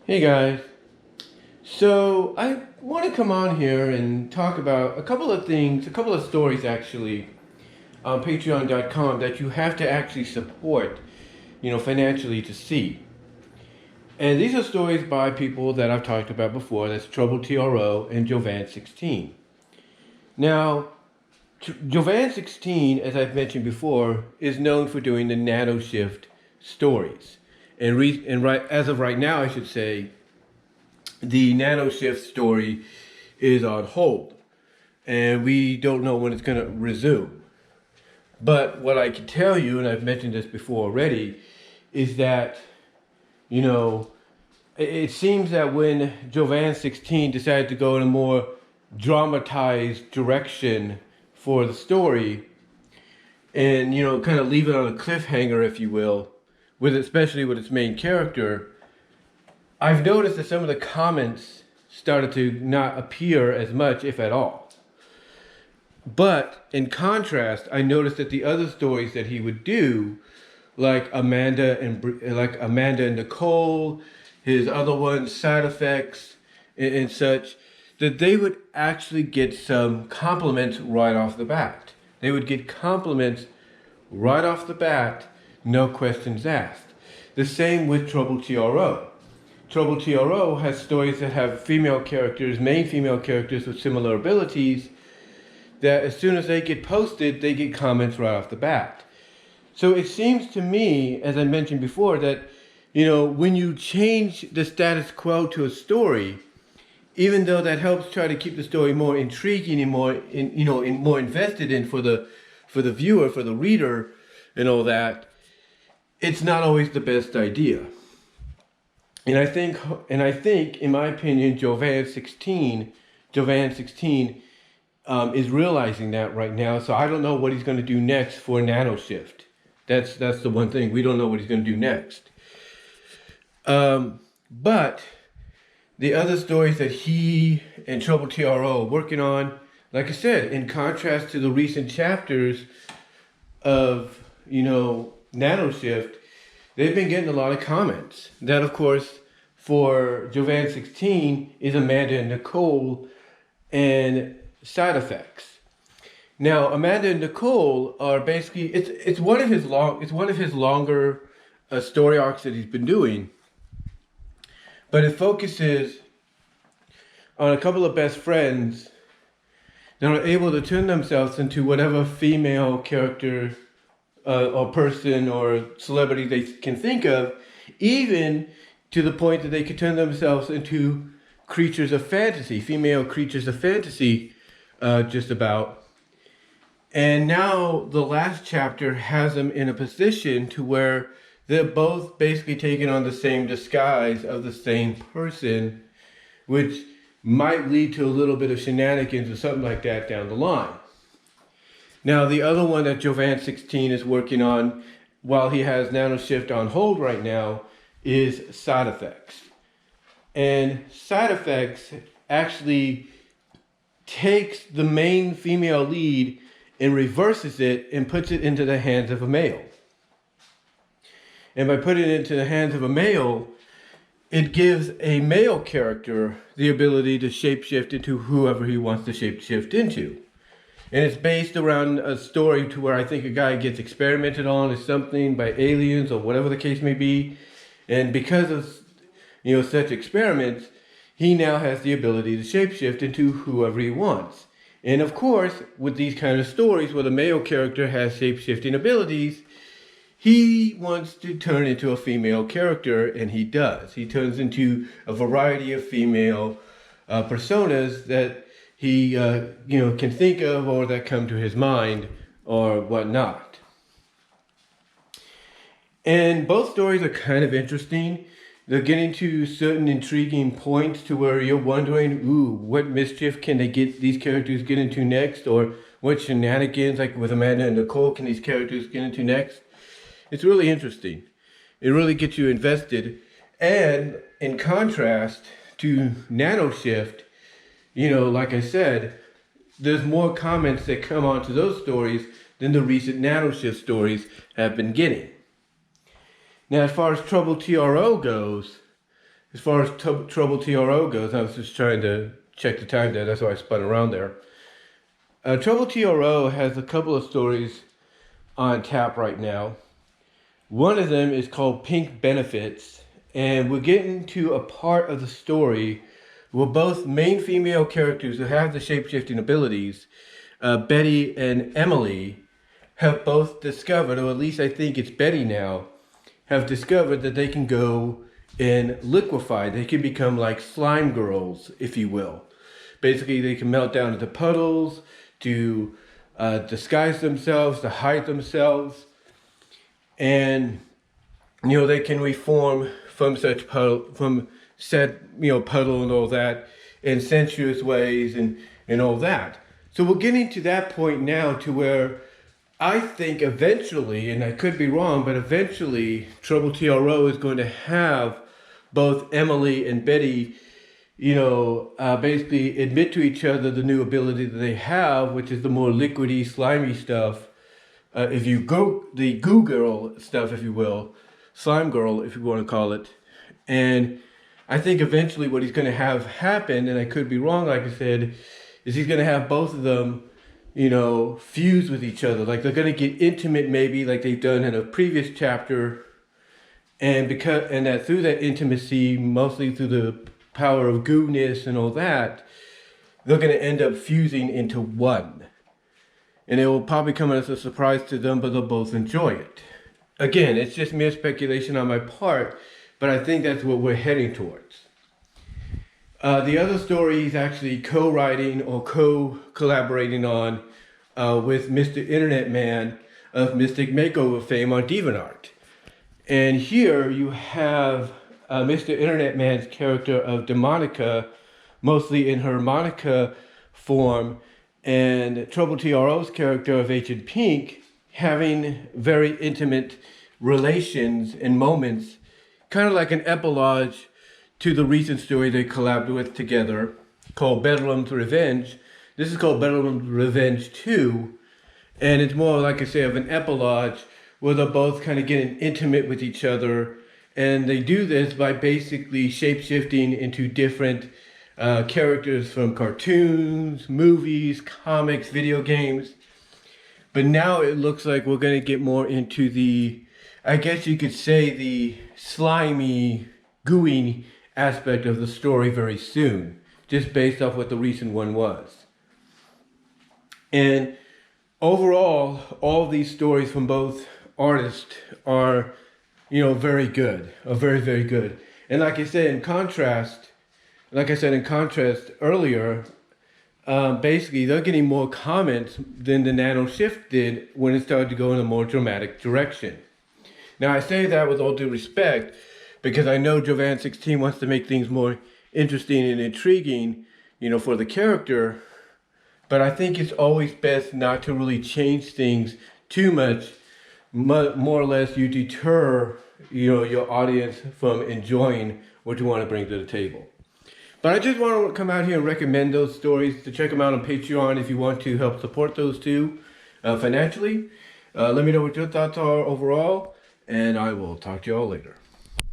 Hey guys, so I want to come on here and talk about a couple of things, a couple of stories actually on patreon.com that you have to actually support, financially to see. And these are stories by people that I've talked about before. That's TroubleTRO and Jovian16. Now, Jovian16, as I've mentioned before, is known for doing the nano shift stories. And right as of right now, I should say, the nano shift story is on hold, and we don't know when it's going to resume. But what I can tell you, and I've mentioned this before already, is that, you know, it seems that when Jovian16 decided to go in a more dramatized direction for the story, and, kind of leave it on a cliffhanger, if you will, especially with its main character, I've noticed that some of the comments started to not appear as much, if at all. But in contrast, I noticed that the other stories that he would do, like Amanda and Nicole, his other ones, Side Effects, and such, that they would actually get some compliments right off the bat. They would get compliments right off the bat, no questions asked. The same with TroubleTRO. TroubleTRO has stories that have main female characters with similar abilities, that as soon as they get posted, they get comments right off the bat. So it seems to me, as I mentioned before, that, when you change the status quo to a story, even though that helps try to keep the story more intriguing and more invested in for the viewer, for the reader, and all that, it's not always the best idea. And I think, in my opinion, Jovian16 is realizing that right now. So I don't know what he's going to do next for Nano Shift. That's the one thing. We don't know what he's going to do next. But the other stories that he and TroubleTRO are working on, like I said, in contrast to the recent chapters of, Nano Shift, they've been getting a lot of comments. That, of course, for Jovian16 is Amanda and Nicole and Side Effects. Now, Amanda and Nicole are basically it's one of his longer story arcs that he's been doing, but it focuses on a couple of best friends that are able to turn themselves into whatever female character or person or celebrity they can think of, even to the point that they could turn themselves into creatures of fantasy, female creatures of fantasy, just about. And now the last chapter has them in a position to where they're both basically taking on the same disguise of the same person, which might lead to a little bit of shenanigans or something like that down the line. Now, the other one that Jovian16 is working on, while he has Nano Shift on hold right now, is Side Effects. And Side Effects actually takes the main female lead and reverses it and puts it into the hands of a male. And by putting it into the hands of a male, it gives a male character the ability to shapeshift into whoever he wants to shapeshift into. And it's based around a story to where I think a guy gets experimented on or something by aliens or whatever the case may be. And because of, such experiments, he now has the ability to shapeshift into whoever he wants. And of course, with these kind of stories where the male character has shapeshifting abilities, he wants to turn into a female character, and he does. He turns into a variety of female personas that he, can think of or that come to his mind or whatnot. And both stories are kind of interesting. They're getting to certain intriguing points to where you're wondering, what mischief can these characters get into next? Or what shenanigans, like with Amanda and Nicole, can these characters get into next? It's really interesting. It really gets you invested. And in contrast to Nano Shift, like I said, there's more comments that come onto those stories than the recent Nano Shift stories have been getting. Now, as far as TroubleTRO goes, as far as TroubleTRO goes, I was just trying to check the time there. That's why I spun around there. TroubleTRO has a couple of stories on tap right now. One of them is called Pink Benefits, and we're getting to a part of the story where both main female characters who have the shape-shifting abilities, Betty and Emily, have both discovered, or at least I think it's Betty now, have discovered that they can go and liquefy. They can become like slime girls, if you will. Basically, they can melt down into puddles to disguise themselves, to hide themselves. And, you know, they can reform from such puddle, from said, you know, puddle and all that in sensuous ways and all that. So we're getting to that point now to where I think eventually, and I could be wrong, but eventually TroubleTRO is going to have both Emily and Betty, you know, basically admit to each other the new ability that they have, which is the more liquidy, slimy stuff. If you go the goo girl stuff, if you will, slime girl, if you want to call it. And I think eventually what he's going to have happen, and I could be wrong, like I said, is he's going to have both of them, you know, fuse with each other. Like they're going to get intimate, maybe like they've done in a previous chapter. And that through that intimacy, mostly through the power of gooness and all that, they're going to end up fusing into one. And it will probably come as a surprise to them, but they'll both enjoy it. Again, it's just mere speculation on my part, but I think that's what we're heading towards. The other story he's actually co-writing or co-collaborating on with Mr. Internet Man of Mystic Makeover fame on DeviantArt. And here you have Mr. Internet Man's character of Demonica, mostly in her Monica form, and TroubleTRO's character of Agent Pink having very intimate relations and moments, kind of like an epilogue to the recent story they collabed with together called Bedlam's Revenge. This is called Bedlam's Revenge 2, and it's more, like I say, of an epilogue where they're both kind of getting intimate with each other, and they do this by basically shape-shifting into different characters from cartoons, movies, comics, video games. But now it looks like we're going to get more into the, I guess you could say, the slimy, gooey aspect of the story very soon, just based off what the recent one was. And overall, all of these stories from both artists are, you know, very good, are very, very good. And like I said, in contrast earlier, basically they're getting more comments than the Nano Shift did when it started to go in a more dramatic direction. Now I say that with all due respect, because I know Jovian16 wants to make things more interesting and intriguing, you know, for the character. But I think it's always best not to really change things too much. More or less you deter, you know, your audience from enjoying what you want to bring to the table. But I just want to come out here and recommend those stories, to check them out on Patreon if you want to help support those two financially. Let me know what your thoughts are overall, and I will talk to you all later.